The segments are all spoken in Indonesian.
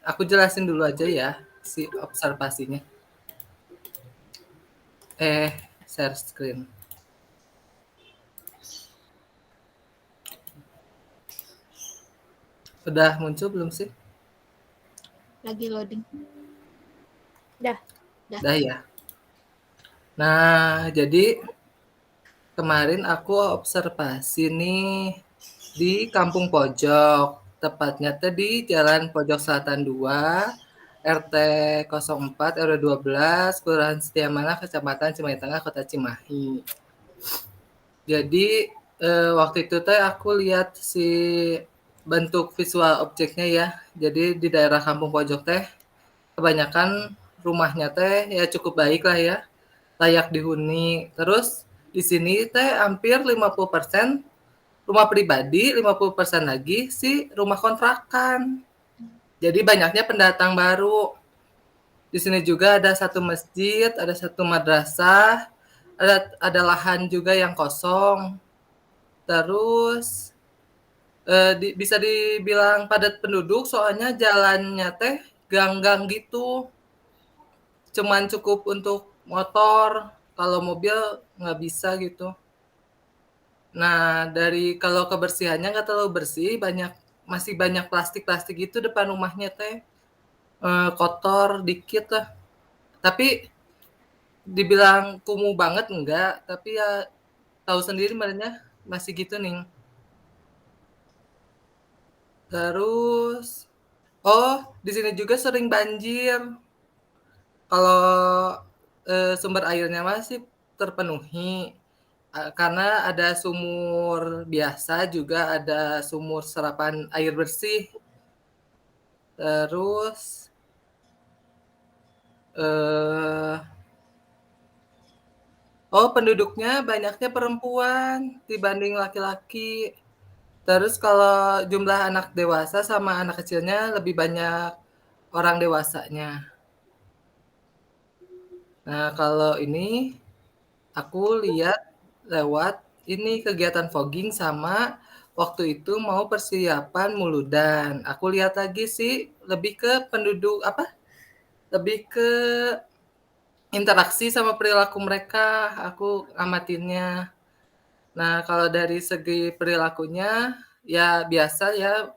Aku jelasin dulu aja ya si observasinya. Share screen. Udah muncul belum sih? Lagi loading. Dah. Dah ya. Nah, jadi kemarin aku observasi nih di Kampung Pojok. Tepatnya tadi Jalan Pojok Selatan 2, RT 04 RW 12, Kelurahan Setiamana, Kecamatan Cimahi Tengah, Kota Cimahi. Jadi waktu itu teh aku lihat si bentuk visual objeknya ya. Jadi di daerah Kampung Pojok teh kebanyakan rumahnya teh ya cukup baik lah ya, layak dihuni. Terus di sini teh hampir 50% rumah pribadi, 50% lagi si rumah kontrakan. Jadi banyaknya pendatang baru. Di sini juga ada satu masjid, ada satu madrasah, ada lahan juga yang kosong. Terus bisa dibilang padat penduduk soalnya jalannya teh gang-gang gitu. Cuman cukup untuk motor, kalau mobil nggak bisa gitu. Nah, dari kalau kebersihannya nggak terlalu bersih, masih banyak plastik-plastik gitu depan rumahnya teh. Kotor dikit lah. Tapi dibilang kumuh banget enggak, tapi ya tahu sendiri merenya masih gitu nih. Terus, oh di sini juga sering banjir. Kalau sumber airnya masih terpenuhi, karena ada sumur biasa juga ada sumur serapan air bersih. Terus eh penduduknya banyaknya perempuan dibanding laki-laki. Terus kalau jumlah anak dewasa sama anak kecilnya lebih banyak orang dewasanya. Nah, kalau ini aku lihat lewat ini kegiatan fogging sama waktu itu mau persiapan muludan. Aku lihat lagi sih lebih ke penduduk apa? Lebih ke interaksi sama perilaku mereka. Aku amatinnya. Nah, kalau dari segi perilakunya ya biasa ya,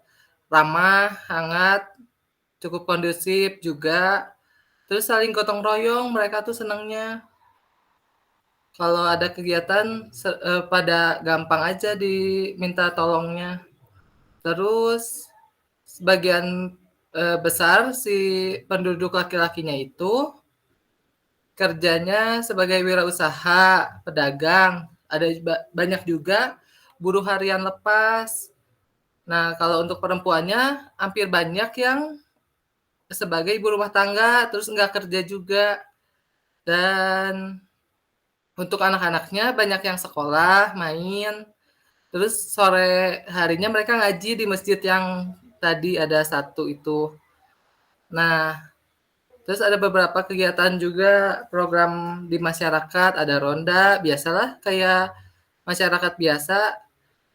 ramah, hangat, cukup kondusif juga. Terus saling gotong royong, mereka tuh senangnya. Kalau ada kegiatan pada gampang aja diminta tolongnya. Terus sebagian besar si penduduk laki-lakinya itu kerjanya sebagai wirausaha, pedagang. Ada banyak juga buruh harian lepas. Nah, kalau untuk perempuannya hampir banyak yang sebagai ibu rumah tangga, terus nggak kerja juga. Dan untuk anak-anaknya banyak yang sekolah, main. Terus sore harinya mereka ngaji di masjid yang tadi ada satu itu. Nah, terus ada beberapa kegiatan juga program di masyarakat, ada ronda, biasalah kayak masyarakat biasa,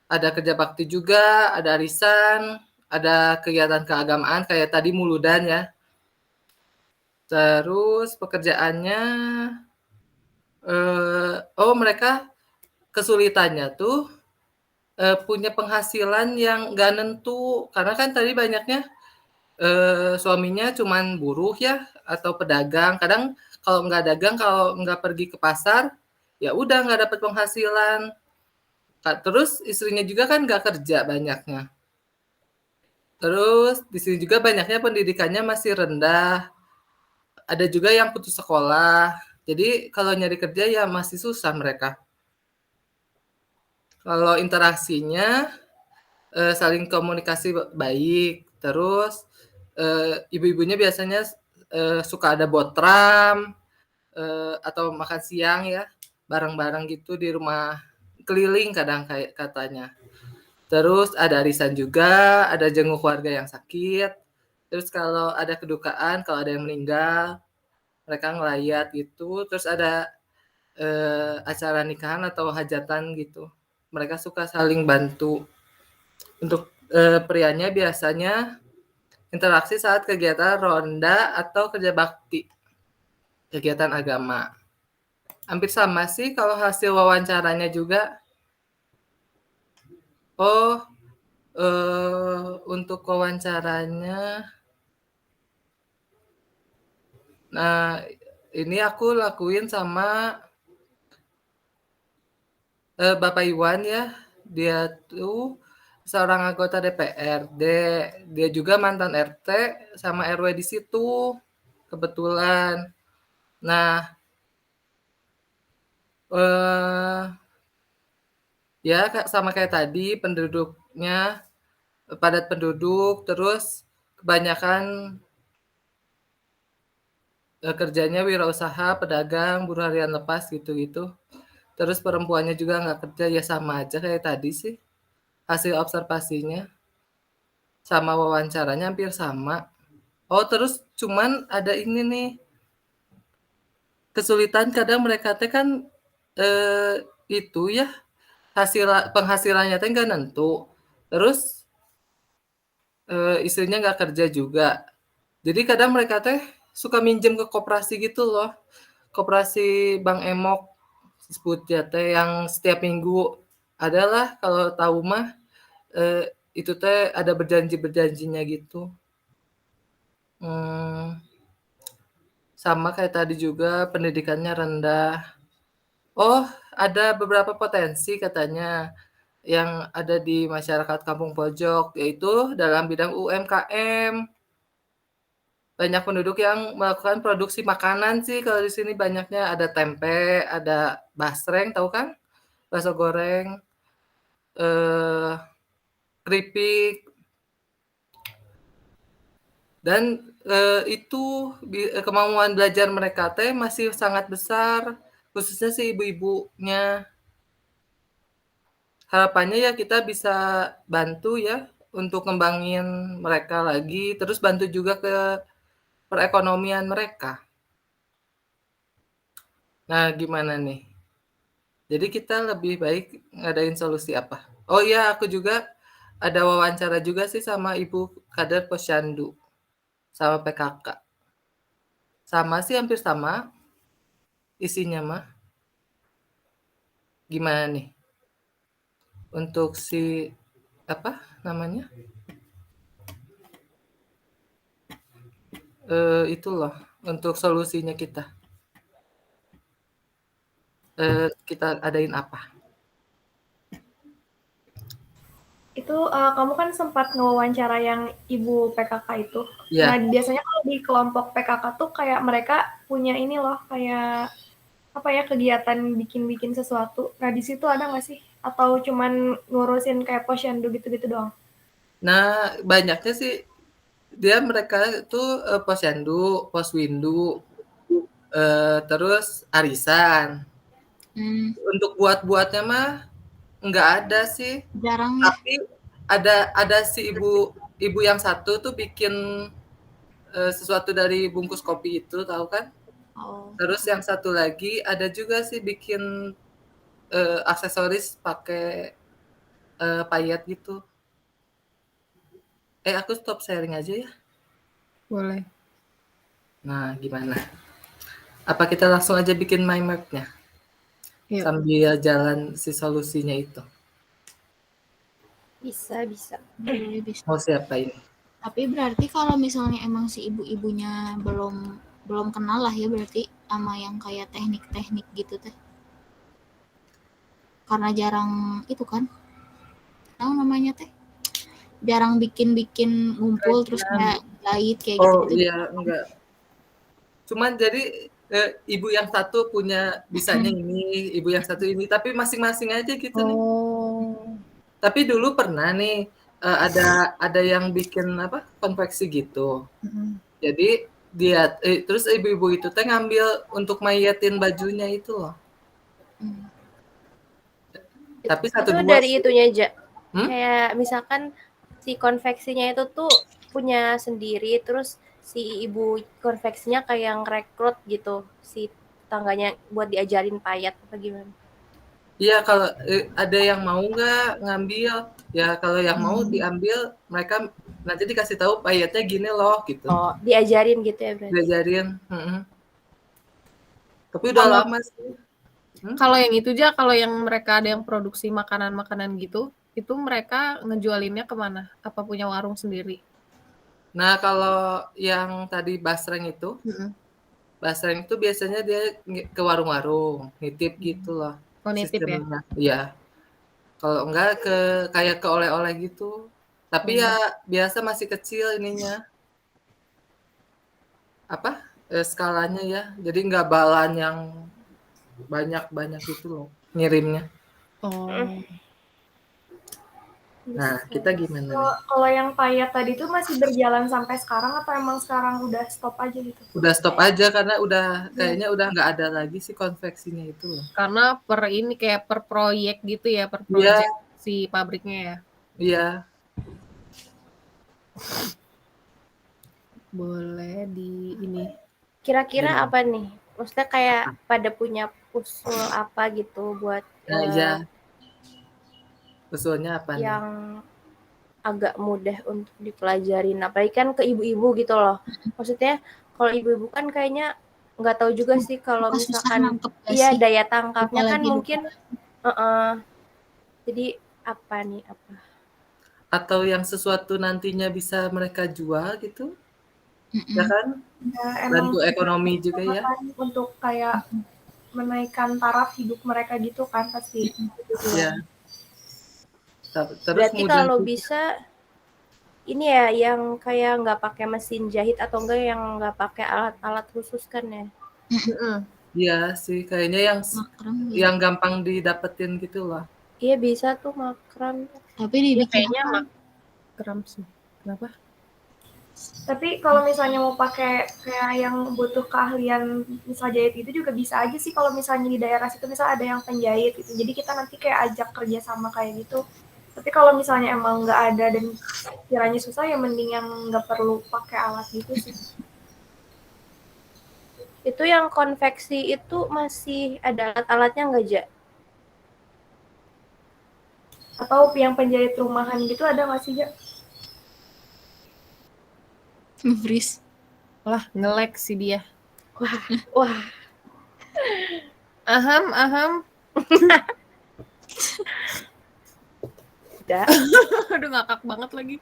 ada kerja bakti juga, ada arisan, ada kegiatan keagamaan kayak tadi muludan ya. Terus pekerjaannya, mereka kesulitannya tuh punya penghasilan yang nggak nentu, karena kan tadi banyaknya suaminya cuman buruh ya atau pedagang. Kadang kalau nggak dagang, kalau nggak pergi ke pasar, ya udah nggak dapat penghasilan. Terus istrinya juga kan nggak kerja banyaknya. Terus di sini juga banyaknya pendidikannya masih rendah. Ada juga yang putus sekolah. Jadi kalau nyari kerja ya masih susah mereka. Kalau interaksinya saling komunikasi baik. Terus ibu-ibunya biasanya suka ada botram atau makan siang ya bareng-bareng gitu di rumah keliling kadang kayak katanya. Terus ada arisan juga, ada jenguk warga yang sakit. Terus kalau ada kedukaan, kalau ada yang meninggal, mereka ngelayat gitu. Terus ada acara nikahan atau hajatan gitu. Mereka suka saling bantu. Untuk prianya biasanya Interaksi saat kegiatan ronda atau kerja bakti, kegiatan agama. Hampir sama sih kalau hasil wawancaranya juga. Oh, untuk wawancaranya, nah ini aku lakuin sama Bapak Iwan ya. Dia tuh seorang anggota DPRD. Dia juga mantan RT sama RW di situ. Kebetulan. Nah, eh ya sama kayak tadi penduduknya padat penduduk, terus kebanyakan kerjanya wirausaha, pedagang, buruh harian lepas gitu-gitu. Terus perempuannya juga nggak kerja, ya sama aja kayak tadi sih. Hasil observasinya sama wawancaranya hampir sama. Oh, terus cuman ada ini nih, kesulitan kadang mereka teh kan itu ya penghasilannya teh nggak nentu. Terus istrinya nggak kerja juga. Jadi kadang mereka teh suka minjem ke koperasi gitu loh. Koperasi Bank Emok sebutnya teh yang setiap minggu adalah kalau tahu mah itu teh ada berjanji-berjanjinya gitu. Hmm, sama kayak tadi juga pendidikannya rendah. Oh, ada beberapa potensi katanya yang ada di masyarakat kampung pojok, yaitu dalam bidang UMKM. Banyak penduduk yang melakukan produksi makanan sih kalau di sini banyaknya ada tempe, ada basreng, tahu kan? Bakso goreng, eh, keripik, dan itu kemampuan belajar mereka teh masih sangat besar, khususnya si ibu-ibunya. Harapannya ya kita bisa bantu ya untuk ngembangin mereka lagi, terus bantu juga ke perekonomian mereka. Nah, gimana nih? Jadi kita lebih baik ngadain solusi apa? Oh iya, aku juga ada wawancara juga sih sama Ibu Kader Posyandu sama PKK. Sama sih hampir sama isinya mah. Gimana nih? Untuk si apa namanya? Itu loh untuk solusinya kita. Kita adain apa? Itu kamu kan sempat ngewawancara yang ibu PKK itu. Nah, Ya. biasanya kalau di kelompok PKK tuh kayak mereka punya ini loh, kayak apa ya, kegiatan bikin-bikin sesuatu. Nah, di situ ada nggak sih? Atau cuman ngurusin kayak posyandu gitu-gitu doang? Nah, banyaknya sih mereka itu posyandu, poswindu, terus arisan. Untuk buat-buatnya mah nggak ada sih. Jarang ya. Tapi ada si ibu yang satu tuh bikin sesuatu dari bungkus kopi itu, tahu kan? Oh. Terus yang satu lagi ada juga sih bikin aksesoris pakai payet gitu. Aku stop sharing aja ya. Boleh. Nah, gimana? Apa kita langsung aja bikin mind map-nya? Yuk. Sambil jalan si solusinya itu. Bisa, bisa. Bisa. Mau siapa ini? Tapi berarti kalau misalnya emang si ibu-ibunya belum kenal lah ya berarti sama yang kayak teknik-teknik gitu teh. Karena jarang itu kan. Tahu namanya teh? Jarang bikin-bikin ngumpul terus kayak jahit kayak Oh gitu-gitu. iya, enggak. Cuman jadi ibu yang satu punya bisanya ini, ibu yang satu ini, tapi masing-masing aja gitu nih. Oh. Tapi dulu pernah nih ada yang bikin apa konveksi gitu. Jadi dia terus ibu-ibu itu teh ngambil untuk mayetin bajunya itu loh. Tapi satu Itu dua dari sih. itunya aja. Hmm? Kayak misalkan si konveksinya itu tuh punya sendiri, terus si ibu konveksinya kayak yang rekrut gitu si tangganya buat diajarin payat apa gimana? Iya, kalau ada yang mau nggak ngambil, ya kalau yang mau diambil mereka Nanti dikasih tahu payetnya gini loh gitu. Oh, diajarin gitu ya berarti. Diajarin. Tapi udah Kalau- lama sih. Kalau yang itu aja, kalau yang mereka ada yang produksi makanan-makanan gitu, itu mereka ngejualinnya kemana? Apa punya warung sendiri? Nah, kalau yang tadi basreng itu, Mm-mm. basreng itu biasanya dia ke warung-warung, nitip gitu loh. Oh, nitip ya? Sistemnya. Iya. Kalau enggak kayak ke oleh-oleh gitu. Tapi ya biasa masih kecil ininya. Apa? Skalanya ya. Jadi enggak balan yang banyak-banyak gitu loh ngirimnya. Oh. Nah, kita gimana nih? Kalau yang payet tadi tuh masih berjalan sampai sekarang atau emang sekarang udah stop aja gitu? Udah stop aja karena kayaknya udah nggak ada lagi sih konveksinya itu loh. Karena kayak per proyek gitu ya, per Iya. proyek si pabriknya ya. Iya. Boleh di ini. Kira-kira apa nih? Maksudnya kayak pada punya usul apa gitu buat Nah, iya. Usulnya apa nih? yang agak mudah untuk dipelajarin. Apalagi kan ke ibu-ibu gitu loh. Maksudnya kalau ibu-ibu kan kayaknya nggak tahu juga sih kalau Susah misalkan nangkep gak iya sih? daya tangkapnya kan Apalagi mungkin jadi apa nih apa? Atau yang sesuatu nantinya bisa mereka jual gitu, Mm-mm. ya kan? Ya, emang Bantu ekonomi juga ya. untuk kayak menaikkan taraf hidup mereka gitu kan pasti. Iya. Terus Berarti mudah kalau juga. bisa ini ya yang kayak nggak pakai mesin jahit atau enggak yang nggak pakai alat-alat khusus kan ya? Iya sih, kayaknya Makrem gitu. yang gampang didapetin gitu loh. Iya bisa tuh makram. Tapi Ya, dibikin kayaknya apa? makrem sih. Kenapa? Tapi kalau misalnya mau pakai kayak yang butuh keahlian misal jahit itu juga bisa aja sih kalau misalnya di daerah situ misal ada yang penjahit gitu. Jadi kita nanti kayak ajak kerja sama kayak gitu. Tapi kalau misalnya emang nggak ada dan kiranya susah ya mending yang nggak perlu pakai alat gitu sih. Itu yang konveksi itu masih ada alat-alatnya nggak, Ja? Atau yang penjahit rumahan gitu ada nggak sih, Ja? Nge-freeze. Lah, nge-lag sih dia. Wah, Aham. Ja. Aduh, ngakak banget lagi.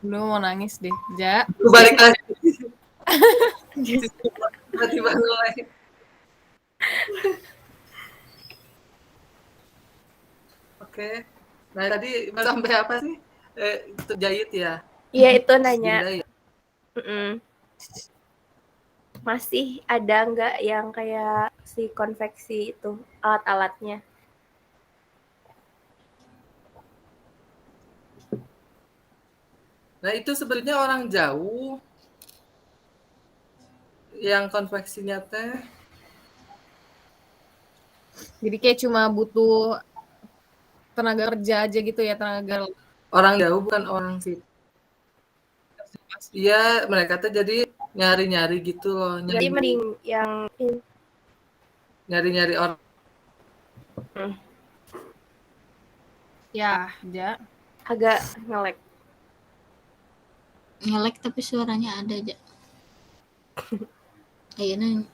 Lu mau nangis deh, Ja. Lu balik lagi. Tiba-tiba mulai. Oke. Nah, tadi sampai apa sih? Itu jahit ya? Iya itu nanya. Dinda ya? Masih ada nggak yang kayak si konveksi itu alat-alatnya? Nah, itu sebenarnya orang jauh yang konveksinya teh. Jadi kayak cuma butuh tenaga kerja aja gitu ya, tenaga. Orang jauh bukan orang situ. Iya, mereka tuh jadi nyari-nyari gitu loh. Jadi mending yang Nyari-nyari orang. Ya, Ja. agak nge-lag. Nge-lag tapi suaranya ada aja. Kayaknya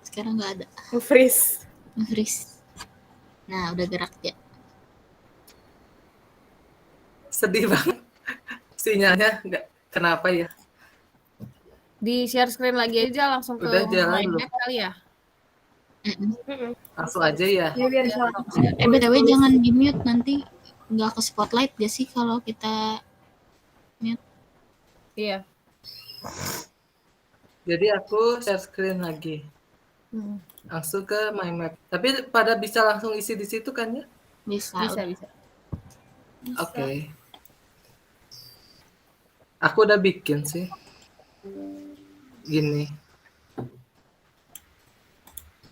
sekarang nggak ada. Freeze. Nge-freeze. Nah, udah gerak ya. Sedih banget. Sinyalnya nggak kenapa ya? Di share screen lagi aja langsung ke Udah jalan mind belum? map kali ya. Langsung aja ya. Ya biar jalan. BTW jangan di mute nanti nggak ke spotlight gak sih kalau kita mute. Iya. Jadi aku share screen lagi. Langsung ke my map. Tapi pada bisa langsung isi di situ kan ya? Bisa. Bisa. Oke. Aku udah bikin sih. Gini.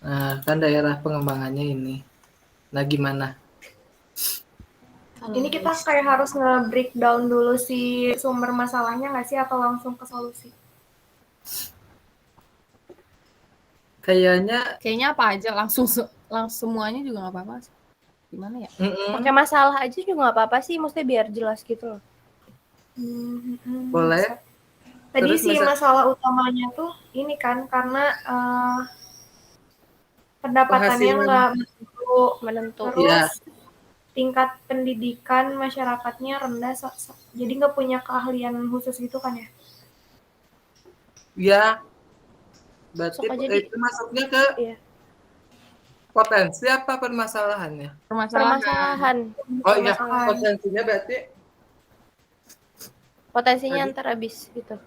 Nah, kan daerah pengembangannya ini. Nah, gimana? Ini kita kayak harus nge-breakdown dulu si sumber masalahnya nggak sih atau langsung ke solusi? Kayaknya Kayaknya apa aja langsung semuanya juga nggak apa-apa sih. gimana ya? Pakai masalah aja juga nggak apa-apa sih, maksudnya biar jelas gitu loh. Boleh. Tadi Terus sih masalah utamanya tuh ini kan karena pendapatannya nggak menentu. terus Iya. tingkat pendidikan masyarakatnya rendah, jadi nggak punya keahlian khusus gitu kan ya? Ya, berarti Sok aja itu masuknya ke Iya. potensi apa permasalahannya? Permasalahan. Oh iya, Permasalahan. potensinya berarti Potensinya Tadi. ntar habis gitu.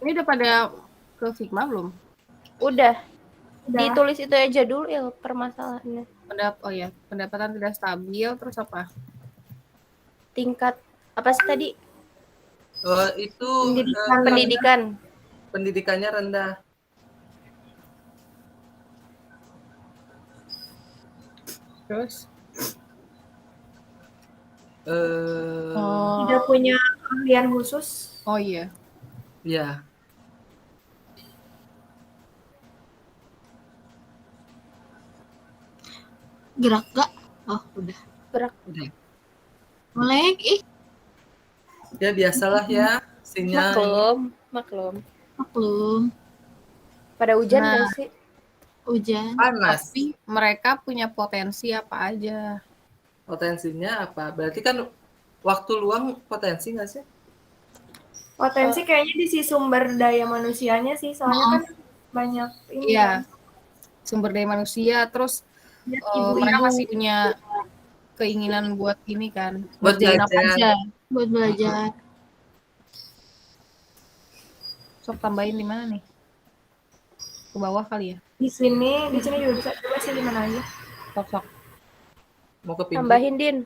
Ini udah pada ke Figma belum? Udah. Udah. Ditulis itu aja dulu ya permasalahannya. Oh ya, pendapatan tidak stabil, terus apa? Tingkat apa sih tadi? itu Pendidikan. pendidikannya rendah. Terus? Tidak punya keahlian khusus. Oh iya. Ya. Gerak gak? Oh, udah. Gerak. Udah. Melek, ih. Ya biasalah ya sinyal. Maklum. Pada hujan Nah. gak sih? Hujan. Panas. Tapi mereka punya potensi apa aja? Potensinya apa? Berarti kan waktu luang potensi nggak sih? Potensi kayaknya di si sumber daya manusianya sih, soalnya kan banyak ini. Iya. Sumber daya manusia, terus mereka masih punya keinginan buat ini kan, Buat ngerjain apa belajar. aja. Buat belajar. Sok tambahin di mana nih? Ke bawah kali ya? Di sini juga bisa. Coba sih di mana aja. Sok. Mau ke pinggir? Tambahin Din.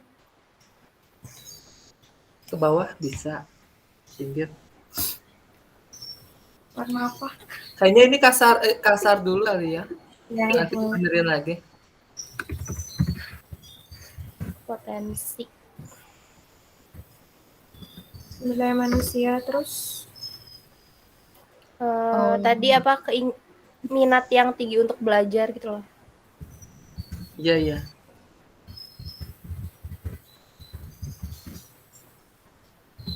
Ke bawah bisa. Pinggir. Warna apa? Kayaknya ini kasar dulu kali ya. Ya. Nanti benerin lagi. Potensi. Sumber daya manusia, terus Tadi apa minat yang tinggi untuk belajar gitu loh. Iya.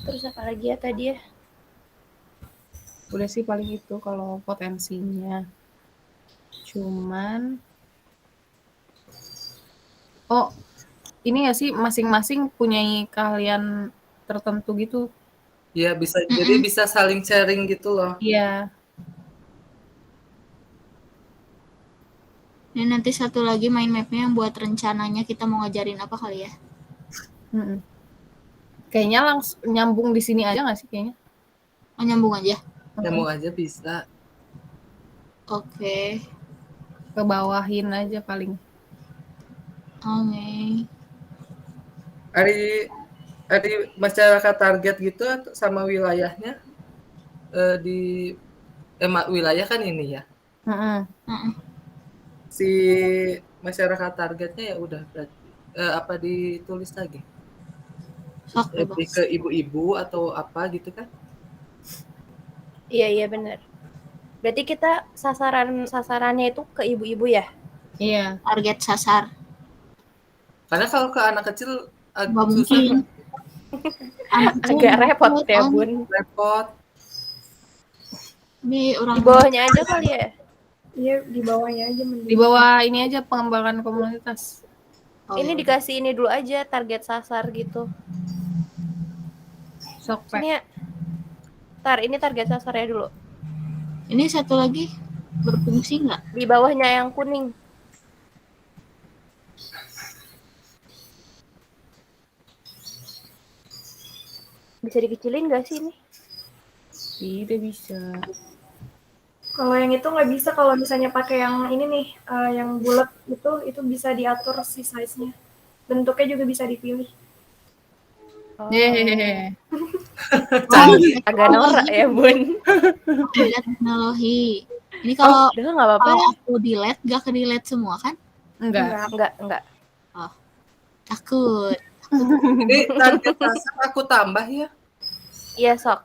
Terus apa lagi ya tadi ya? Udah sih paling itu kalau potensinya. Cuman ini nggak sih masing-masing punya keahlian tertentu gitu? Iya bisa. Jadi bisa saling sharing gitu loh. Iya. Dan nanti satu lagi mind mapnya yang buat rencananya kita mau ngajarin apa kali ya? Kayaknya langsung nyambung di sini aja nggak sih kayaknya? Oh, nyambung aja. Nyambung aja bisa. Oke. Ke bawahin aja paling. Oke. Ada masyarakat target gitu sama wilayahnya di wilayah kan ini ya. Si masyarakat targetnya ya udah berarti apa ditulis lagi? Lebih ke ibu-ibu atau apa gitu kan? Iya benar. Berarti kita sasarannya itu ke ibu-ibu ya? Iya. Target sasar. Karena kalau ke anak kecil Nggak susah. mungkin. Agak repot ya Bun. Repot. Ini orang Di bawahnya aja kali ya? Iya, di bawahnya aja mending. Di bawah ini aja pengembangan komunitas. Ini dikasih ini dulu aja target sasar gitu. Sok Ini ini target sasarnya dulu. Ini satu lagi berfungsi nggak? Di bawahnya yang kuning. Bisa dikecilin nggak sih ini? Tidak bisa. Kalau yang itu nggak bisa, kalau misalnya pakai yang ini nih, yang bulat itu bisa diatur si size-nya. Bentuknya juga bisa dipilih. Agak norak ya Bun. Lihat teknologi. Ini kalau udah nggak apa-apa. Kalau aku delete, nggak ke delete semua kan? Enggak. Oh, takut. Ini target pasar aku tambah ya. Iya sok.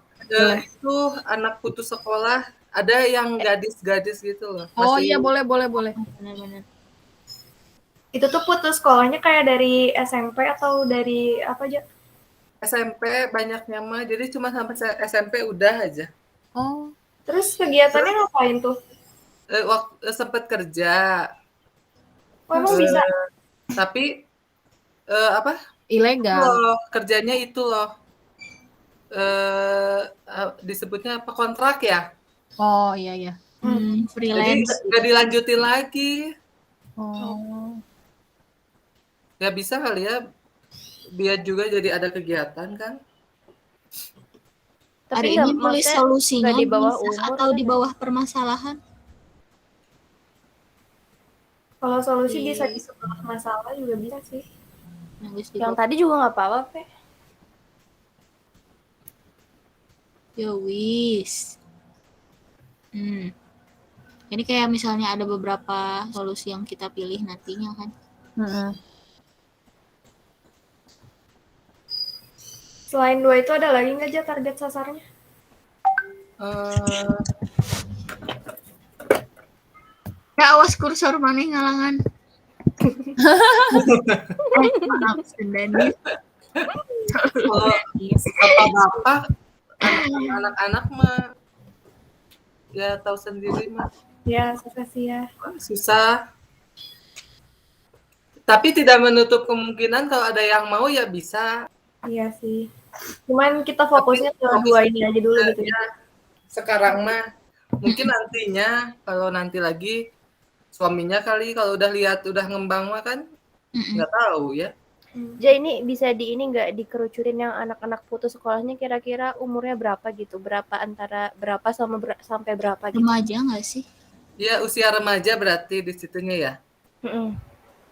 Itu anak putus sekolah. Ada yang gadis-gadis gitu loh. Oh iya boleh. Benar-benar. Itu tuh putus sekolahnya kayak dari SMP atau dari apa aja? SMP banyaknya mah, jadi cuma sampai SMP udah aja. Oh, Terus kegiatannya ngapain tuh? Waktu sempat kerja, Oh, emang bisa? tapi apa? ilegal. Loh, kerjanya itu loh. Disebutnya apa, kontrak ya? Oh, iya iya. Jadi Freelance. nggak dilanjutin lagi. Oh. Ya bisa kali ya, biar juga jadi ada kegiatan kan. Tapi Hari nggak, ini nulis maksudnya solusinya nggak di bawah bisa umur atau kan di ya? bawah permasalahan. Kalau solusi Di- bisa di sebelah masalah juga bisa sih. Nulis di Yang bawah. tadi juga nggak apa-apa, Pe. Ya wis. Ini kayak misalnya ada beberapa solusi yang kita pilih nantinya kan. Mm-mm. Selain 2 itu ada lagi nggak aja target sasarnya? Eh, Ya awas kursor mana ngalangan. Maaf Sendani. Kalau bapak-bapak, anak-anak mah ya tahu sendiri mah Ya, sukses ya. susah. Tapi tidak menutup kemungkinan kalau ada yang mau ya bisa. Iya sih. Cuman kita fokusnya ke 2 ini aja dulu gitu ya. Sekarang mah mungkin nantinya kalau nanti lagi suaminya kali kalau udah lihat udah ngembang mah kan nggak tahu ya. Jadi ini bisa di ini nggak dikerucutin yang anak-anak putus sekolahnya kira-kira umurnya berapa gitu? Berapa antara berapa sampai berapa gitu? Remaja nggak sih? Dia usia remaja berarti di situnya ya. Mm-mm.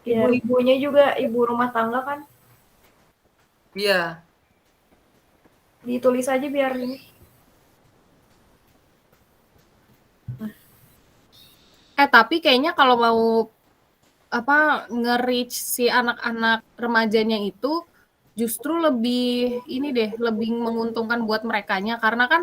Ibu-ibunya juga ibu rumah tangga kan. Iya. Ditulis aja biar ini. Tapi kayaknya kalau mau apa nge-reach si anak-anak remajanya itu justru lebih ini deh, lebih menguntungkan buat merekanya karena kan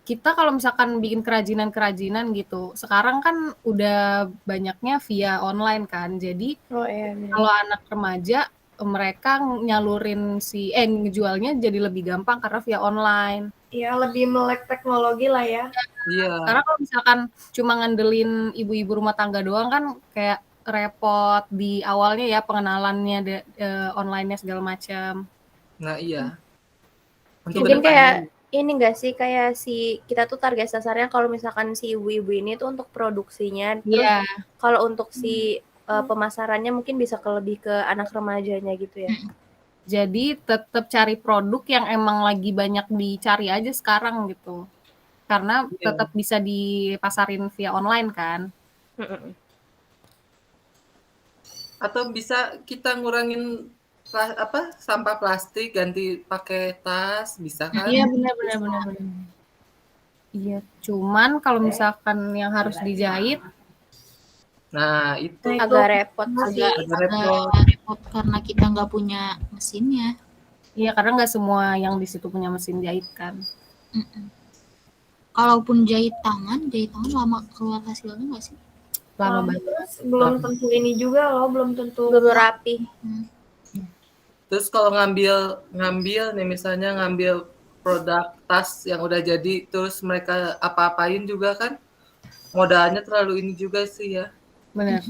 kita kalau misalkan bikin kerajinan-kerajinan gitu, sekarang kan udah banyaknya via online kan. Jadi Oh iya. Bener. kalau anak remaja mereka nyalurin ngejualnya jadi lebih gampang karena via online. Ya, lebih melek teknologi lah ya. Iya. Karena kalau misalkan cuma ngandelin ibu-ibu rumah tangga doang kan kayak repot di awalnya ya pengenalannya online-nya segala macam. Nah, iya. Untuk Mungkin kedepannya. kayak ini enggak sih kayak si kita tuh target dasarnya kalau misalkan si ibu-ibu ini tuh untuk produksinya, terus Iya, kalau untuk si pemasarannya mungkin bisa lebih ke anak remajanya gitu ya. jadi tetap cari produk yang emang lagi banyak dicari aja sekarang gitu. Karena Iya. tetap bisa dipasarin via online kan. Mm-mm. Atau bisa kita ngurangin sampah plastik, ganti pakai tas, bisa kan? Iya benar. Iya, cuman kalau misalkan yang harus dijahit Nah, itu Nah, Agak repot sih. agak repot. repot karena kita nggak punya mesinnya. iya karena nggak semua yang di situ punya mesin jahit kan. Kalaupun jahit tangan lama keluar hasilnya nggak sih? Lama banget. Terus belum tentu ini juga loh, belum tentu. Belum rapi. Terus kalau ngambil nih misalnya ngambil produk tas yang udah jadi terus mereka apa-apain juga kan modalnya terlalu ini juga sih ya. Benar.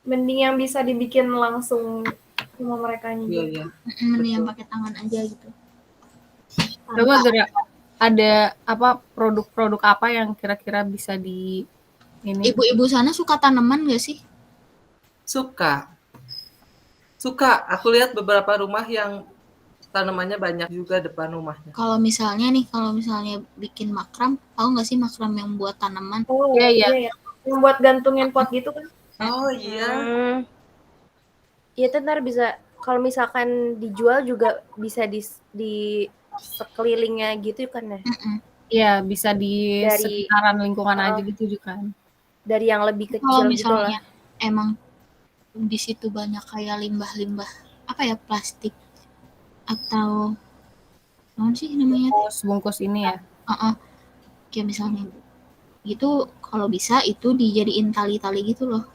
Mending yang bisa dibikin langsung sama mereka Iya, juga. iya. Mending yang pakai tangan aja gitu. Coba ada apa produk-produk apa yang kira-kira bisa di ini? Ibu-ibu sana suka tanaman gak sih? Suka. Aku lihat beberapa rumah yang tanamannya banyak juga depan rumahnya. Kalau misalnya bikin makram, tahu nggak sih makram yang buat tanaman? Oh Iya, iya ya. Yang buat gantungin pot gitu kan. Oh iya. Iya tuh ntar bisa kalau misalkan dijual juga bisa di sekelilingnya gitu kan ya. Iya, bisa di Dari- sekitaran lingkungan aja gitu juga kan. Dari yang lebih Kalau kecil gitu lah. misalnya emang di situ banyak kayak limbah-limbah apa ya, plastik atau apa sih namanya? Bungkus ini ya. Kayak misalnya gitu, kalau bisa itu dijadiin tali-tali gitu loh.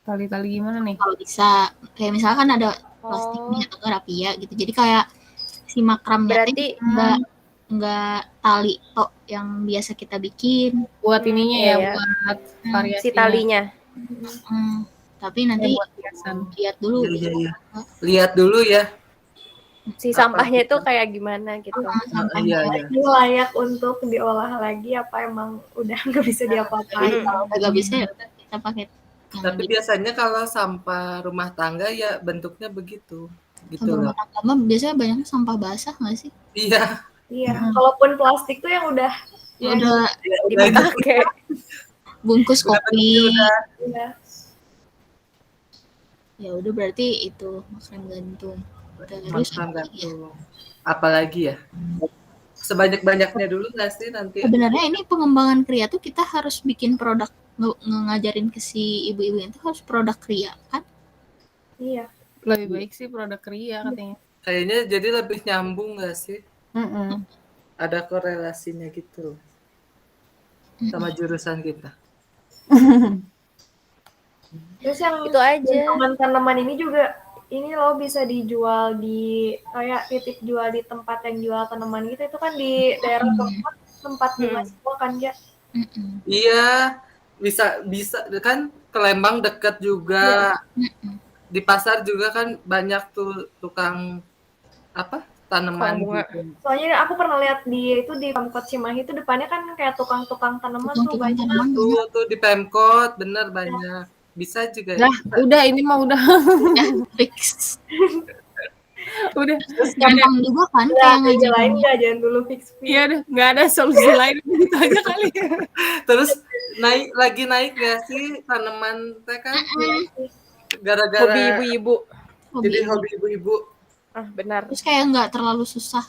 Tali-tali gimana nih? Kalau bisa kayak misalkan ada plastik Oh, nih atau rapia gitu. Jadi kayak si makramnya teh berarti enggak tali tok yang biasa kita bikin. Buat ininya iya ya, ya, buat Hmm, si variasinya. talinya. Tapi nanti Buat hiasan. lihat dulu Iya, bisa iya. apa. Lihat dulu ya Si apa sampahnya itu kita. kayak gimana gitu. Sampahnya Iya, iya. Ini layak untuk diolah lagi apa emang udah nggak bisa diapa-apain? kalau udah nggak bisa ya udah kita pakai yang Tapi gitu. biasanya kalau sampah rumah tangga ya bentuknya begitu. Gitu Sampah loh. rumah tangga mah biasanya banyaknya sampah basah nggak sih? Iya. Iya, kalaupun plastik tuh yang udah Ya udah Ya, udah gitu. Dipakai. bungkus Udah kopi. bentuknya udah ya, Ya udah berarti itu makram gantung. Terus makram apa lagi ya? gantung. Apalagi ya? Sebanyak-banyaknya dulu nggak sih nanti? Sebenarnya ini pengembangan kria tuh kita harus bikin produk ngajarin ke si ibu-ibu itu harus produk kria kan? iya. Lebih baik sih produk kria katanya. Kayaknya jadi lebih nyambung nggak sih? Mm-mm. Ada korelasinya gitu loh sama jurusan kita. Terus yang Itu aja. gantungan tanaman ini juga ini loh bisa dijual di kayak titik jual di tempat yang jual tanaman gitu itu kan di daerah tempat di mahasiswa kan ya. Iya, bisa bisa kan ke Lembang deket juga. Di pasar juga kan banyak tuh tukang apa? Tanaman Tukang bunga. gitu. Soalnya aku pernah lihat di itu di Pemkot Cimahi itu depannya kan kayak tukang-tukang tanaman tuh Tukang banyak. tanaman banyak. Tuh di Pemkot bener banyak. Bisa juga ya. Dah, udah ini mah udah Fix. udah. Gampang juga kan Nggak kayak ada ide lain ngajarinnya. nggak jangan dulu fix. Iya deh, nggak ada solusi lain gitu aja kali. Terus lagi naik gak sih tanaman teh kan? Gara-gara Hobi ibu-ibu. jadi hobi ibu-ibu. Ah, benar. Terus kayak nggak terlalu susah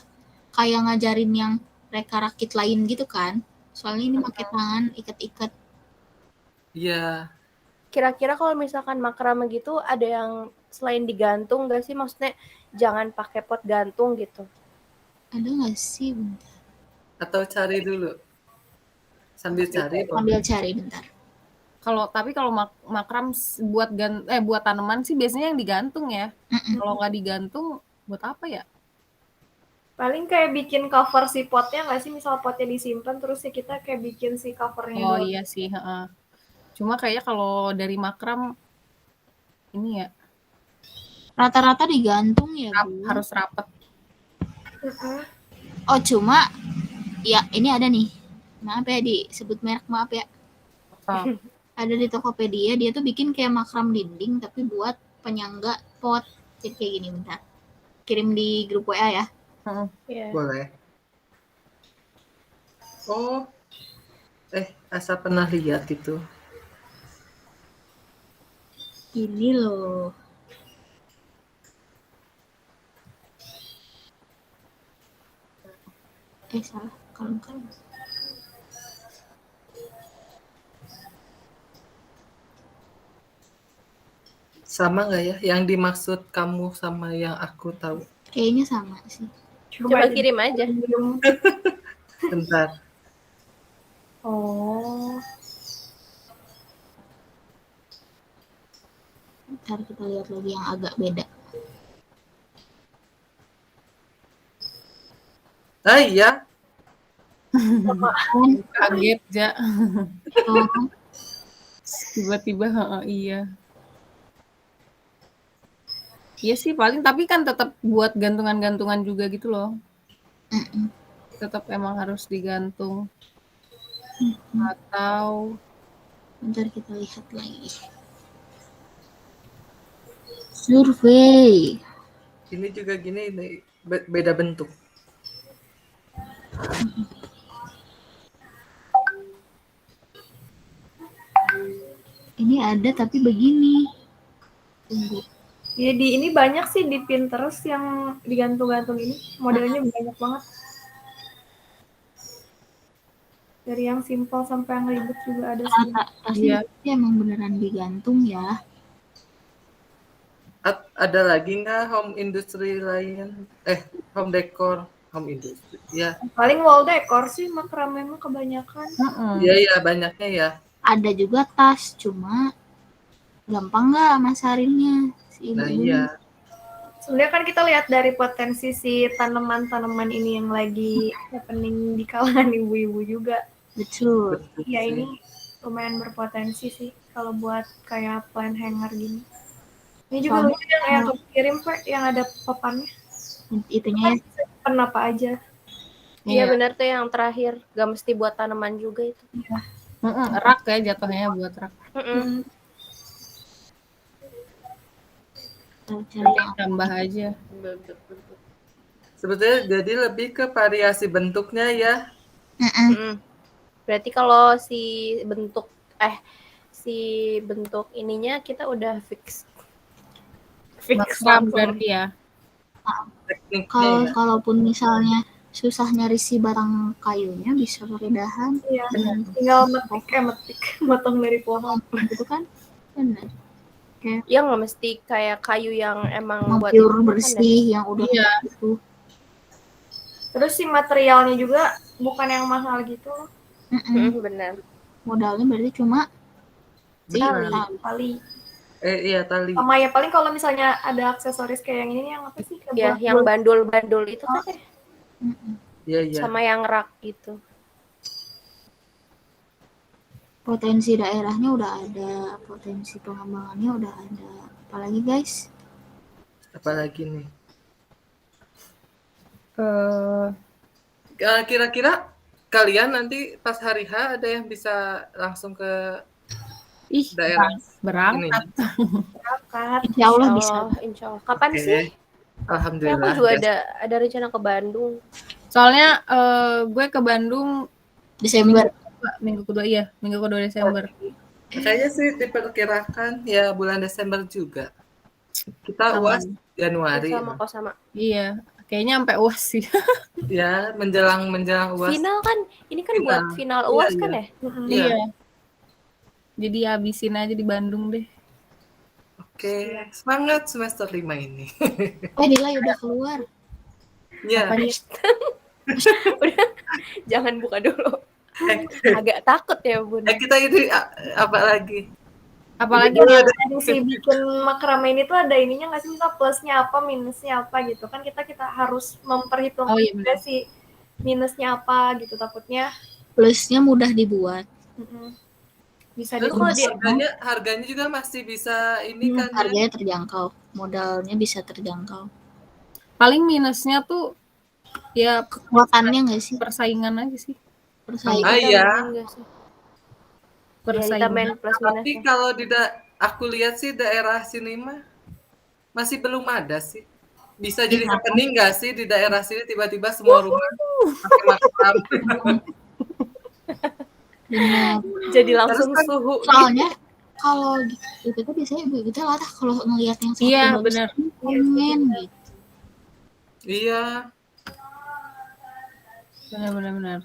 kayak ngajarin yang reka rakit lain gitu kan? Soalnya ini pakai tangan ikat-ikat. Iya. Kira-kira kalau misalkan makrame gitu ada yang selain digantung gak sih? Maksudnya jangan pakai pot gantung gitu. Ada nggak sih? Bentar. Atau cari dulu. Sambil cari. Sambil cari bentar. Kalau makram buat tanaman sih biasanya yang digantung ya. Kalau nggak digantung buat apa ya? Paling kayak bikin cover si potnya nggak sih? Misal potnya disimpan terus ya kita kayak bikin si covernya Oh doang. iya sih, heeh. Cuma kayaknya kalau dari makram ini ya Rata-rata digantung ya, Bu. harus rapet. Oh, cuma ya ini ada nih. Maaf ya disebut merek, maaf ya. Oh. Ada di Tokopedia dia tuh bikin kayak makram dinding tapi buat penyangga pot. Jadi kayak gini bentar. Kirim di grup WA ya. Iya. Boleh. Oh. Asa pernah lihat itu. Ini loh. Salah. Kalau kan Sama nggak ya? Yang dimaksud kamu sama yang aku tahu? kayaknya sama sih. Coba kirim aja. Bentar. Oh. Ntar kita lihat lagi yang agak beda. Ah iya. Kaget ja. Oh, Tiba-tiba iya. Iya sih paling tapi kan tetap buat gantungan-gantungan juga gitu loh. Tetap emang harus digantung. Atau bentar kita lihat lagi. Survei. Ini juga gini beda bentuk. Ini ada tapi begini. Tunggu. Ya ini banyak sih di Pinterest yang digantung-gantung ini. Modelnya banyak banget. Dari yang simpel sampai yang ribet juga ada sih. Pasti emang beneran digantung ya. Ada lagi nggak home industry lain? Home decor, home industry. Ya. Paling wall decor sih makrame mah kebanyakan. Iya banyaknya ya. Ada juga tas, cuma gampang nggak masarinnya si Nah ibu iya, Sebenarnya kan kita lihat dari potensi si tanaman-tanaman ini yang lagi happening di kalangan ibu-ibu juga. betul. betul Ya sih. ini lumayan berpotensi sih kalau buat kayak plant hanger gini. Ini juga Soalnya lucu yang kamu kirim Pak, yang ada papannya. itunya ya Pen apa aja. Iya Iya. benar tuh yang terakhir. Gak mesti buat tanaman juga itu. Rak ya jatuhnya buat rak. Mm-mm. cari yang Tambah aja. Sebetulnya jadi lebih ke variasi bentuknya ya. Mm-mm. Berarti kalau si bentuk ininya kita udah fix Makram langsung. berarti ya. Tekniknya kalau ya. kalaupun misalnya susah nyari si barang kayunya bisa pakai dahan Iya. dan Tinggal metik, motong dari pohon. gitu kan benar Ya nggak mesti kayak kayu yang emang yang buat pure itu kan ya. bersih yang udah Iya. gitu. Terus si materialnya juga bukan yang mahal gitu. Benar. Modalnya berarti cuma Tali. Iya tali. Sama ya paling kalau misalnya ada aksesoris kayak yang ini yang apa sih? Ya, yang bandul-bandul itu kan ya. Iya iya. Sama yang rak gitu. potensi daerahnya udah ada, potensi pengembangannya udah ada. Apalagi guys? Apalagi nih. Eh, Kira-kira kalian nanti pas hari H ada yang bisa langsung ke ih, daerah berangkat. Berangkat. Insya Allah bisa. Insya Allah. Kapan Oke. sih? Ya, Alhamdulillah. aku juga ada rencana ke Bandung. Soalnya gue ke Bandung Desember. minggu kedua Desember. Kayaknya sih diperkirakan ya bulan Desember juga. Kita Aman. UAS Januari. Sama. Iya, kayaknya sampai UAS sih. Ya, menjelang UAS. Final kan, ini kan Final. buat final Iya, UAS iya. kan ya? Iya. Jadi habisin aja di Bandung deh. Oke, semangat semester 5 ini. Nilai udah keluar. Ya, Udah, jangan buka dulu. Agak takut ya Bun. kita ini apa lagi? Apalagi Jadi, nih, Tadi sih bikin makrame ini tuh ada ininya nggak sih, misal plusnya apa, minusnya apa gitu kan, kita harus memperhitungkan Oh, iya, juga sih minusnya apa gitu, takutnya Plusnya mudah dibuat. bisa Terus kalau dia harganya juga masih bisa ini kan ya. Harganya terjangkau, modalnya bisa terjangkau. paling minusnya tuh ya Kekuatannya nggak sih? persaingan aja sih. Persaingan. Ah iya. Ya, Persaingan. ditambahin plus Tapi minusnya. kalau aku lihat sih daerah sini mah masih belum ada sih. Bisa jadi happening nggak sih di daerah sini tiba-tiba semua rumah pakai makram. Benar. Jadi langsung Terus kan suhu. Soalnya kalau itu tuh biasanya ibu kita latah kalau ngelihat yang satu Iya, bagus, benar. pengen gitu. Iya. Benar.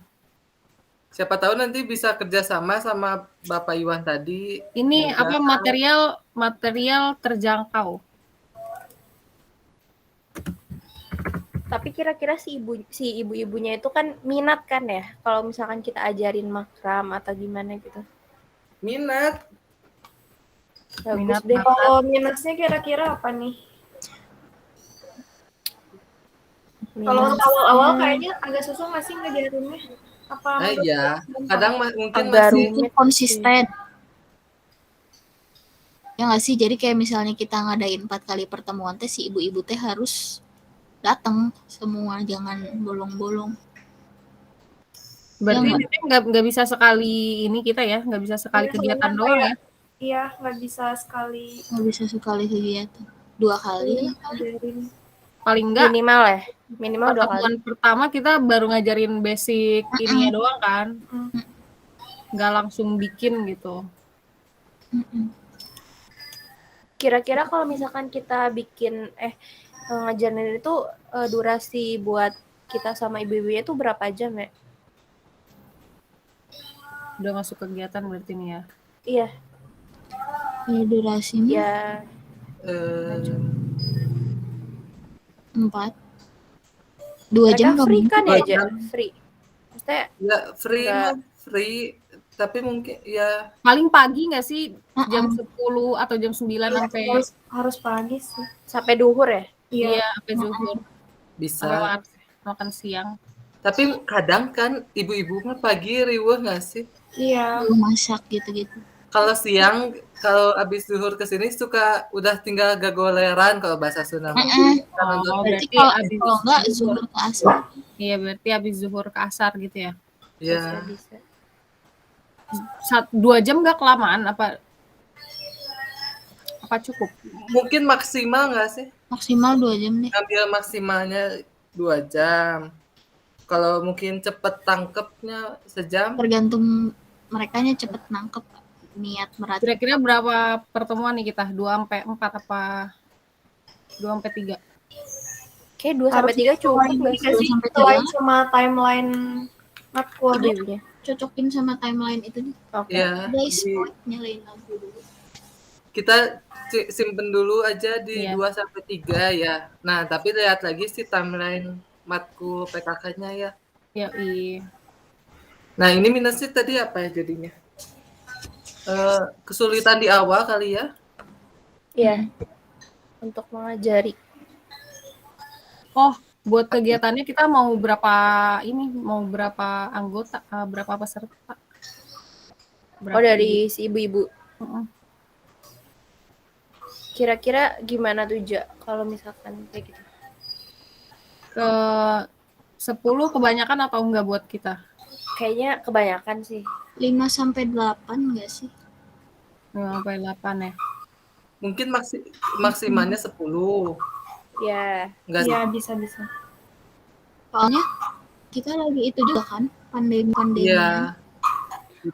Siapa tahu nanti bisa kerjasama sama Bapak Iwan tadi. Ini Semoga. apa material terjangkau. Tapi kira-kira si ibu-ibunya itu kan minat kan ya? Kalau misalkan kita ajarin makram atau gimana gitu. Minat. Bagus Minat deh. Kalau minusnya kira-kira apa nih? Kalau untuk awal-awal kayaknya agak susah nggak sih ngajarinnya? Apa? Iya. Kadang mungkin Agak masih Mungkin konsisten. Ya nggak sih, jadi kayak misalnya kita ngadain 4 kali pertemuan teh, si ibu-ibu teh harus datang semua, jangan bolong-bolong. Berarti Ya, nggak bisa sekali ini kita ya, nggak bisa sekali Iya, kegiatan soalnya doang ya. Iya, nggak bisa sekali Nggak bisa sekali kegiatan, 2 kali. ngajarin. Paling nggak minimal ya. Minimal 2 kali. pertemuan pertama kita baru ngajarin basic ininya doang kan. Nggak langsung bikin gitu. Kira-kira kalau misalkan kita bikin ngajarin itu durasi buat kita sama ibu-ibunya itu berapa jam ya? Udah masuk kegiatan berarti nih ya. Iya. Ya, durasinya Ya 4. 2 jam mereka free nggak kan mungkin. ya, Free. Maksudnya ya free Enggak. mah free. Tapi mungkin ya Paling pagi nggak sih? Jam Heeh. 10 atau jam 9 Iya, sampai harus pagi sih. Sampai duhur ya? Iya. iya sampai zuhur. Sampai bisa. makan siang. Tapi kadang kan ibu-ibu mah pagi riweuh nggak sih? Iya. Belum masak gitu-gitu. Kalau siang, kalau abis zuhur ke sini suka udah tinggal gagoleran kalau bahasa Sunda mah. Heeh. Karena Oh, nonton Berarti berarti kalau abis kalau enggak zuhur. zuhur ke asar. Iya, berarti abis zuhur ke asar gitu ya. ya Bisa. 2 jam nggak kelamaan apa cukup? mungkin maksimal nggak sih? Maksimal 2 jam deh. Ambil maksimalnya 2 jam. Kalau mungkin cepet tangkepnya sejam, Tergantung merekanya cepet nangkep niat merhati. Kira-kira berapa pertemuan nih kita? 2 sampai 4 apa 2 sampai 3? Kayak 2 sampai 3 cukup nggak sih? 2 sampai Sesuai 3 sama timeline matkul. Ibu-ibunya. cocokin sama timeline itu nih. Oke. ya Guys, di- nyalain lampu dulu. kita simpen dulu aja di Iya. 2 sampai 3 ya. Nah, tapi lihat lagi sih timeline matkul PKK-nya ya. Yoi. Nah, ini minusnya tadi apa ya jadinya? Kesulitan di awal kali ya. Iya. Untuk mengajari. Oh, buat kegiatannya kita mau berapa anggota, berapa peserta? Oh, dari si ibu-ibu. Heeh. Kira-kira gimana tuh, Ja, kalau misalkan kayak gitu? Ke 10 kebanyakan atau enggak buat kita? Kayaknya kebanyakan sih. 5 sampai 8 enggak sih? 5 sampai 8 ya. Mungkin maksimalnya 10. Ya. Enggak sih. Iya, bisa. Soalnya kita lagi itu juga kan pandemi. Iya.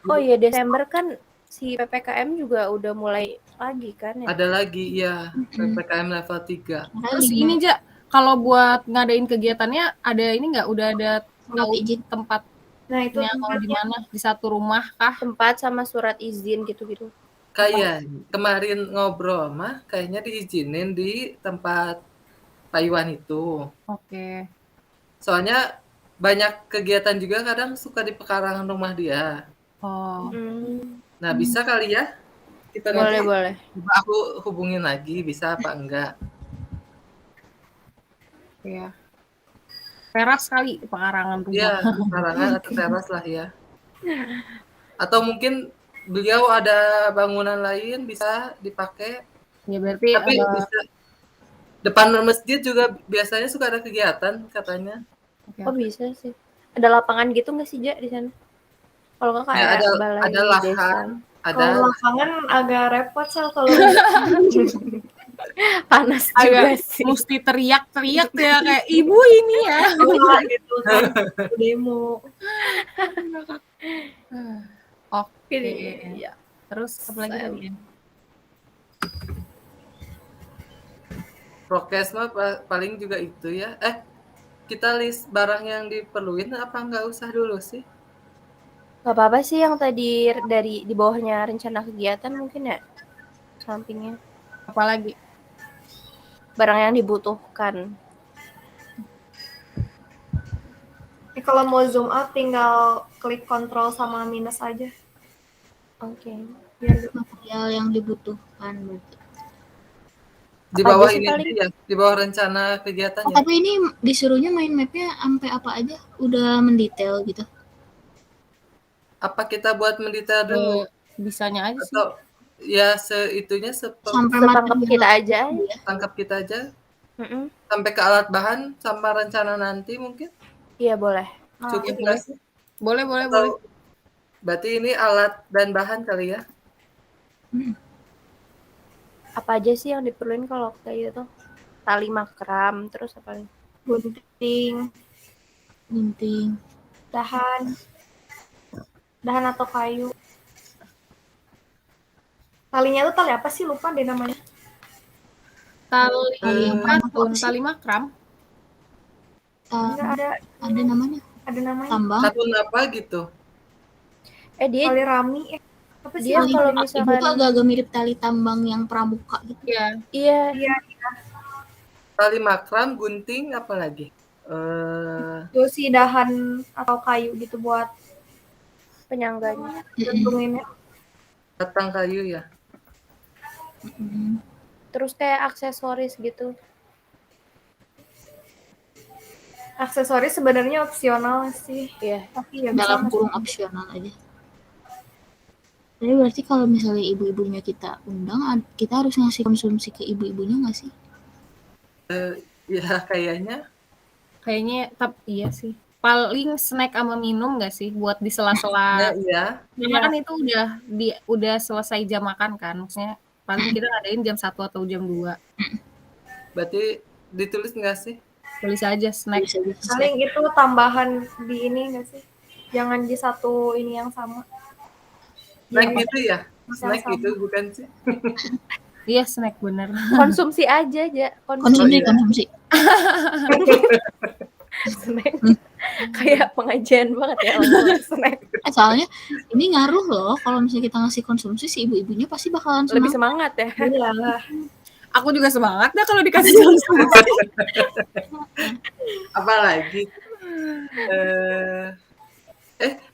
Oh iya, Desember kan si PPKM juga udah mulai lagi kan ya? Ada lagi ya PPKM level 3. Terus ini, Ja, kalau buat ngadain kegiatannya ada ini enggak? Udah ada surat tahu izin. tempatnya Nah, itu mau di mana? Di satu rumah kah? Tempat sama surat izin gitu-gitu. Kayak kemarin ngobrol mah kayaknya diizinin di tempat Pak Iwan itu. Oke. Soalnya banyak kegiatan juga kadang suka di pekarangan rumah dia. Oh, Nah, bisa kali ya kita nanti Boleh. coba aku hubungin lagi bisa apa enggak. iya. Teras kali pekarangan rumah. Iya, pekarangan atau teras lah ya. Atau mungkin beliau ada bangunan lain bisa dipakai. Ya berarti Tapi bisa depan masjid juga biasanya suka ada kegiatan katanya. oke. Oh bisa sih. Ada lapangan gitu nggak sih, Ja, di sana? Kalau nggak kayak Ya, balai ada desa. lahan, ada kalau lapangan agak repot Sal kalau Panas juga agak sih. mesti teriak-teriak ya kayak ibu ini ya. gitu kan demo. Oke. Iya. Terus apa lagi tadi? Ya? prokes mah paling juga itu ya. Kita list barang yang diperluin apa nggak usah dulu sih? Gak apa-apa sih yang tadi dari di bawahnya rencana kegiatan mungkin ya, sampingnya. Apalagi? Barang yang dibutuhkan. Kalau mau zoom out tinggal klik kontrol sama minus aja. Oke. Biar Material yang dibutuhkan berarti. Di Apa bawah aja sih ini paling? aja ya, di bawah rencana kegiatannya. Tapi ini disuruhnya main mapnya sampai apa aja? Udah mendetail gitu. Apa kita buat mendetail dulu Bisanya aja sih. atau ya seitunya Sampai Setangkap material kita aja. ya. tangkap kita aja Mm-mm. sampai ke alat bahan sama rencana nanti mungkin Iya boleh. cukup nggak sih? Boleh. Atau berarti ini alat dan bahan kali ya? Apa aja sih yang diperluin kalau kayak gitu? Tali makram, terus apa lagi? Gunting. dahan atau kayu. Talinya tuh tali apa sih, lupa deh namanya. Tali kantun, tali makram. Enggak Ada namanya. ada namanya. Tambang. Katun apa gitu? Dia Tali rami. Apa sih? Dia kalau Ibu misalkan tuh agak-agak mirip tali tambang yang pramuka gitu. Iya. iya Tali makram, gunting, apa lagi? Itu sih dahan atau kayu gitu buat penyangganya. Gantunginnya. Batang kayu ya. Terus kayak aksesoris gitu. Aksesoris sebenarnya opsional sih, Iya. tapi ya bisa Dalam nggak sih? kurung opsional aja. Jadi berarti kalau misalnya ibu-ibunya kita undang, kita harus ngasih konsumsi ke ibu-ibunya nggak sih? Ya kayaknya Kayaknya iya sih. Paling snack sama minum nggak sih buat di ya sela-sela. iya. Karena kan itu udah selesai jam makan kan. Maksudnya paling kita ngadain jam 1 atau jam 2. Berarti ditulis nggak sih? Tulis aja snack. Bisa bisa. Paling itu tambahan di ini nggak sih? Jangan di satu ini yang sama. Snack Iya, gitu ya? bisa Snack sama. gitu bukan sih? Iya, snack bener. Konsumsi aja, Konsumsi, iya. konsumsi. Snack. Kayak pengajian banget ya ngomong snack. Soalnya ini ngaruh loh, kalau misalnya kita ngasih konsumsi, si ibu-ibunya pasti bakalan Lebih semangat. semangat ya. Iya. Aku juga semangat dah kalau dikasih konsumsi. Apalagi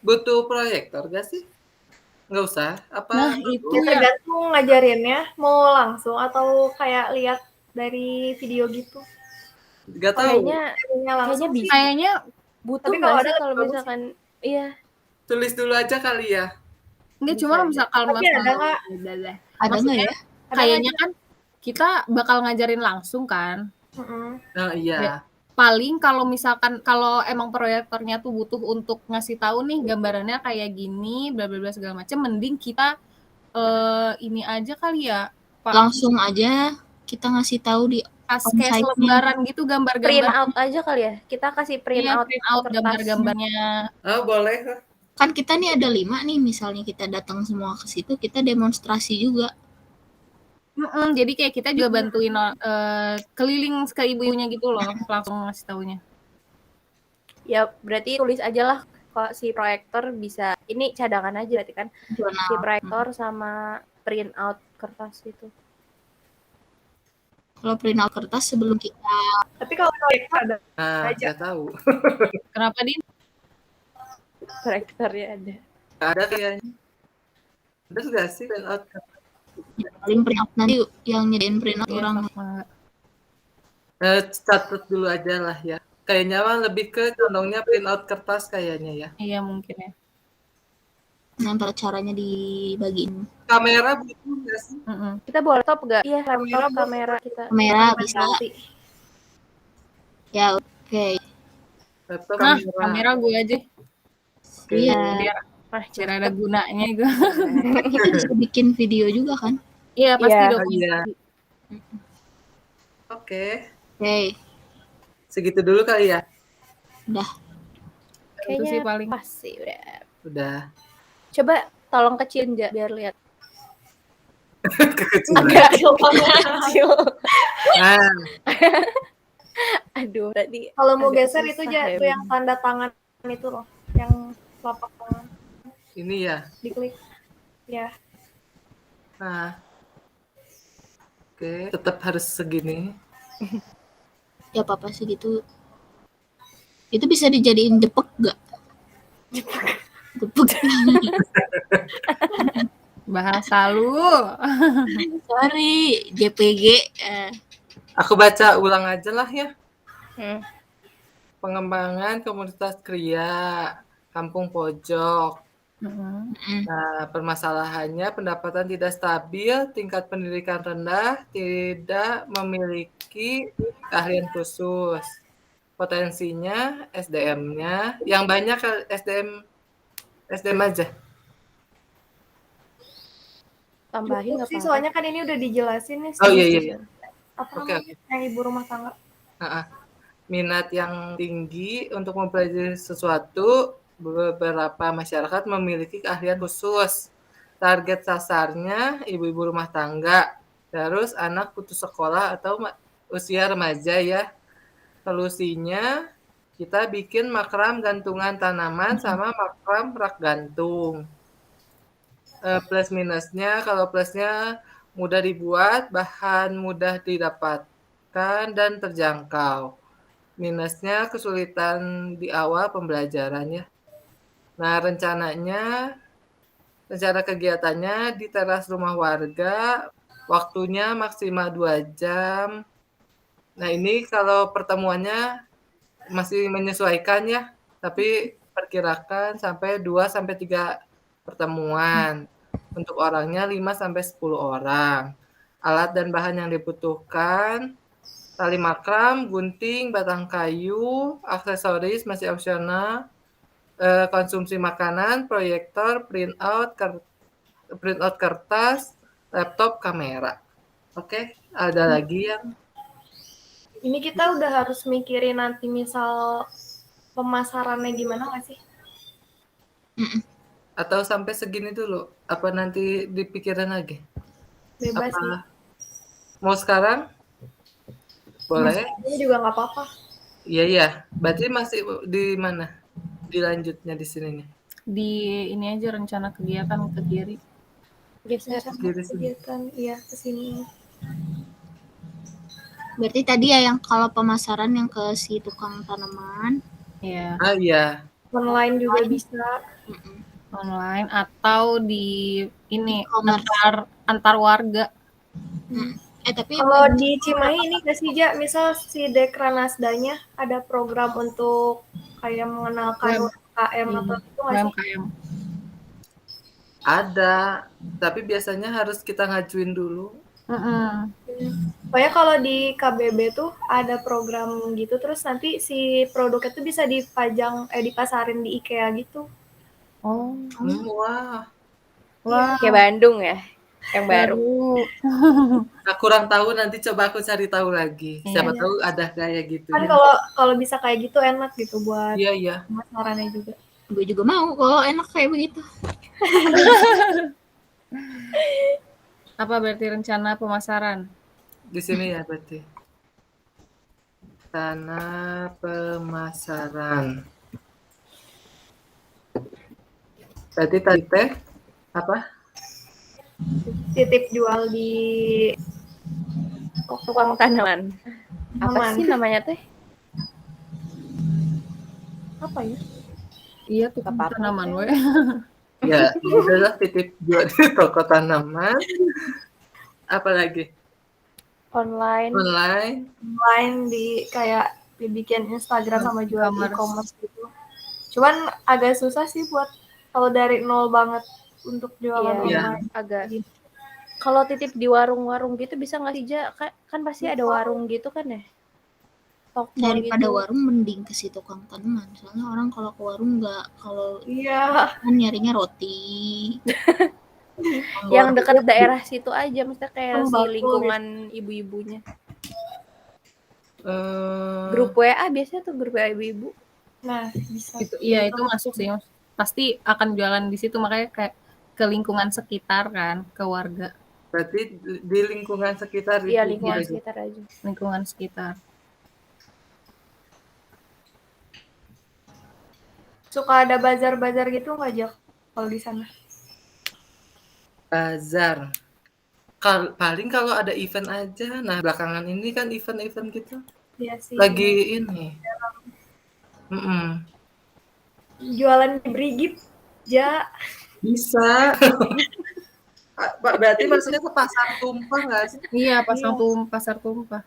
butuh proyektor gak sih? Nggak usah. Apa? Nah, itu Ya ya. tergantung ngajarinnya mau langsung atau kayak lihat dari video gitu. Nggak tahu. Jadinya langsung sih. Kayaknya Butuh Tapi nggak kalau sih ada kalau bagus misalkan iya. Tulis dulu aja kali ya. enggak Bisa cuma aja. misal kalau Tapi ada nggak? Ada nggak ya? Kayaknya kan kita bakal ngajarin langsung kan. Nah, iya. Paling kalau misalkan kalau emang proyektornya tuh butuh untuk ngasih tahu nih gambarannya kayak gini, bla bla bla segala macam, mending kita ini aja kali ya, Pak. Langsung aja kita ngasih tahu di Pas kayak onsite-nya. lembaran gitu Print gambar-gambar. out aja kali ya. Kita kasih print Iya, out print out kertas. gambar-gambarnya. Oh, boleh. Kan kita nih ada 5 nih, misalnya kita datang semua ke situ, kita demonstrasi juga. Jadi kayak kita juga bantuin keliling ke ibu-ibunya gitu loh, langsung ngasih taunya. Ya berarti tulis aja lah kalau si proyektor bisa. Ini cadangan aja berarti kan. Jurnal. Si proyektor sama print out kertas itu. Kalau print out kertas sebelum kita Tapi kalau proyektor ada Nah, aja. nggak tahu. Kenapa, Din? Proyektornya ada. Nggak ada kayaknya. Ada nggak sih print out? paling print out nanti yang nyediain print out Iya, orang. sama enggak. Catat dulu aja lah ya. Kayaknya mah lebih ke condongnya print out kertas kayaknya ya. Iya mungkin ya. Ntar caranya dibagiin. Kamera butuh nggak sih? Kita bawa laptop nggak? Iya, Kamera laptop kamera kita. Kamera bisa. Nanti. Ya oke. Laptop Nah, kamera. kamera gue aja. Oke. Iya. Biar ada gunanya gue. Kan kita bisa bikin video juga kan? Iya, pasti Iya. dong. Iya. Oke. Oke. Segitu dulu kali ya. Udah. Itu sih Kayaknya paling. pas sih udah. Udah. Coba tolong kecilin Ja, biar lihat. Kekecilan. Agak kecil. Nah, Aduh, berarti Kalau mau agak geser itu susah aja ya, tuh yang tanda tangan itu loh, yang telapak tangan ini ya. diklik. Ya, Nah. Oke, tetap harus segini. Ya apa segitu. Itu bisa dijadiin jepek gak? Jepek. Bahasa lu. Sorry, JPG. Aku baca ulang aja lah ya. Hmm. Pengembangan komunitas kria kampung pojok. Nah, permasalahannya pendapatan tidak stabil, tingkat pendidikan rendah, tidak memiliki keahlian khusus. Potensinya SDM-nya yang banyak SDM aja. Tambahin cukup nggak sih apa-apa. soalnya kan ini udah dijelasin nih. Oh iya. Apa Oke, namanya? Yang ibu rumah tangga. Minat yang tinggi untuk mempelajari sesuatu, beberapa masyarakat memiliki keahlian khusus. Target sasarnya ibu-ibu rumah tangga, terus anak putus sekolah atau usia remaja ya. Solusinya kita bikin makram gantungan tanaman sama makram rak gantung. Plus minusnya, kalau plusnya mudah dibuat, bahan mudah didapatkan dan terjangkau. Minusnya kesulitan di awal pembelajarannya. Nah, rencana kegiatannya di teras rumah warga, waktunya maksimal 2 jam. Nah, ini kalau pertemuannya masih menyesuaikan ya, tapi perkirakan sampai 2 sampai 3 pertemuan. Untuk orangnya 5 sampai 10 orang. Alat dan bahan yang dibutuhkan, tali makram, gunting, batang kayu, aksesoris masih opsional, konsumsi makanan, proyektor, printout kertas, laptop, kamera. Oke, ada lagi yang Ini kita udah harus mikirin nanti misal pemasarannya gimana nggak sih? atau sampai segini dulu? Apa nanti dipikirin lagi? Bebas sih. Apa mau sekarang? Boleh? Ini juga nggak apa-apa. Iya. Berarti masih di mana? Dilanjutnya di sininya. Di ini aja rencana kegiatan ke kiri. Geser. Kiri sini. Kegiatan, iya ke sini. Berarti tadi ya yang kalau pemasaran yang ke si tukang tanaman. Ya, Ah iya. Online juga bisa. online atau di ini E-commerce. antar warga. Tapi Kalau di Cimahi ini nggak sih, Ja? Misal si Dekranasdanya ada program untuk kayak mengenalkan UMKM atau itu nggak sih? UMKM. Ada, tapi biasanya harus kita ngajuin dulu. Pokoknya kalau di KBB tuh ada program gitu, terus nanti si produknya tuh bisa dipasarin di IKEA gitu. Oh, Wah. Kayak Bandung ya, yang baru. Nah, kurang tahu, nanti coba aku cari tahu lagi. Siapa tahu ada kayak gitu Kan ya. kalau bisa kayak gitu enak gitu buat Iya. pemasarannya juga. gue juga mau kalau enak kayak begitu. apa berarti rencana pemasaran? Di sini ya berarti. Tanah pemasaran. Berarti tadi teh apa? Titip jual di Tukang tanaman. Apa sih namanya teh? apa ya? Iya, tukang Apa-apa, tanaman we. Ya, udahlah titip jual di toko tanaman. Apalagi? Online. Online di kayak dibikin Instagram sama jual di e-commerce gitu. Cuman agak susah sih buat kalau dari nol banget untuk jualan online. Agak. Kalau titip di warung-warung gitu bisa nggak sih, Ja? Kan pasti ada warung gitu kan ya? Toko Daripada gitu. warung mending ke si tukang tanaman. Soalnya orang kalau ke warung kalau kan nyarinya roti. Yang dekat daerah situ aja, maksudnya kayak si Sembako lingkungan ibu-ibunya. Eh, Grup WA biasanya tuh grup WA ibu-ibu. Nah, bisa. Itu masuk sih, Mas. Pasti akan jualan di situ, makanya kayak ke lingkungan sekitar kan, ke warga. berarti di lingkungan sekitar Iya, itu lingkungan aja. sekitar aja. Lingkungan sekitar. Suka ada bazar-bazar gitu nggak, Jak? Kalau di sana? Bazar. Paling kalau ada event aja. Nah, belakangan ini kan event-event gitu. Iya sih. Lagi ini. Jualan di Brigip, Ja. Bisa. Berarti maksudnya ke pasar tumpah nggak sih? Iya, pasar tumpah.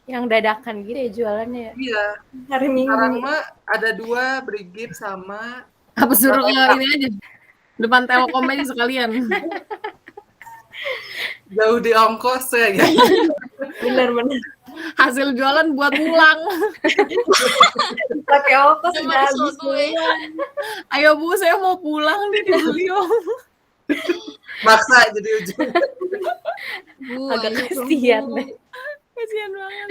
Yang dadakan gitu ya jualannya ya. Iya. Hari Minggu. Sekarang mah ada 2, Brigip sama Apa suruh ke ini aja? Depan Telkom aja sekalian. jauh di ongkos ya gitu. Benar-benar. Hasil jualan buat pulang. Pakai ongkos udah habis Ayo Bu, saya mau pulang nih di Beliau. Maksa jadi ujung. Agak kasihan deh. Kasihan banget.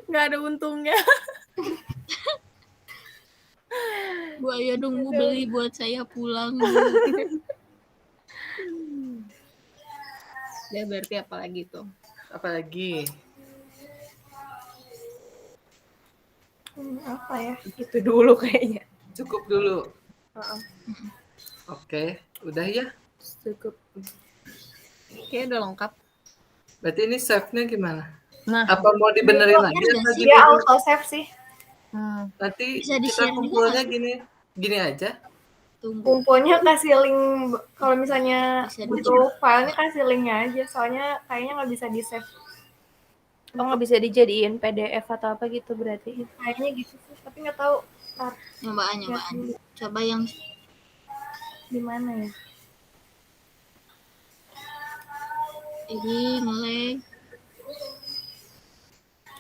Nggak ada untungnya. Bu, ayo dong Bu, beli buat saya pulang. Ya berarti apa lagi tuh? Apalagi? apa ya? Itu dulu kayaknya. Cukup dulu. Oke, udah ya. Cukup. Kayaknya udah lengkap. Berarti ini save-nya gimana? Nah, Apa mau dibenerin lagi? Iya, Atau Dia gini? auto save sih. Nanti Bisa kita di-share kumpulnya gini. Gini aja. Tunggu. Kumpulnya kasih link, kalau misalnya Bisa butuh filenya kasih linknya aja, soalnya kayaknya nggak bisa di save. Oh, nggak bisa dijadiin PDF atau apa gitu berarti? Kayaknya gitu sih, tapi nggak tahu ntar Nyobaan. Coba yang di mana ya. ini ngelag.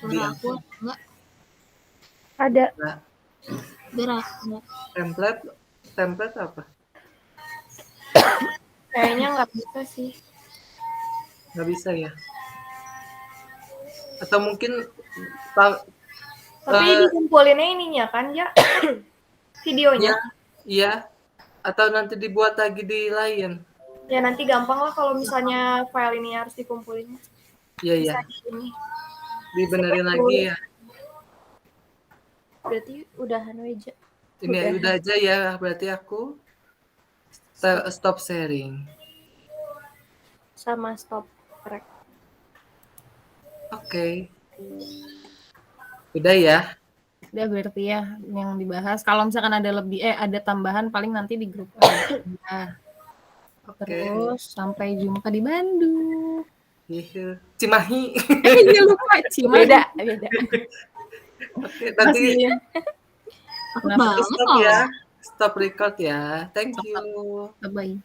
Di Suara aku enggak Ada. Nah, gerak. Enggak. template apa? Kayaknya nggak bisa sih. Nggak bisa ya? Atau mungkin ta- Tapi dikumpulinnya ininya kan ya, videonya. iya, atau nanti dibuat lagi di lain. Ya nanti gampang lah kalau misalnya file ini harus dikumpulin. Iya, Bisa iya. di ini. Dibenerin lagi ya. Berarti udahan aja. Ini udah aja ya, berarti aku stop sharing. Sama stop rek. Oke. Udah ya. Udah berarti ya yang dibahas. Kalau misalkan ada ada tambahan paling nanti di grup aja. Oke. Terus sampai jumpa di Bandung. Iya. Cimahi. Iya lupa Cimahi. Beda. Oke, nanti Masih Aku Kenapa? banget stop loh. ya. Stop record ya. Thank you. bye.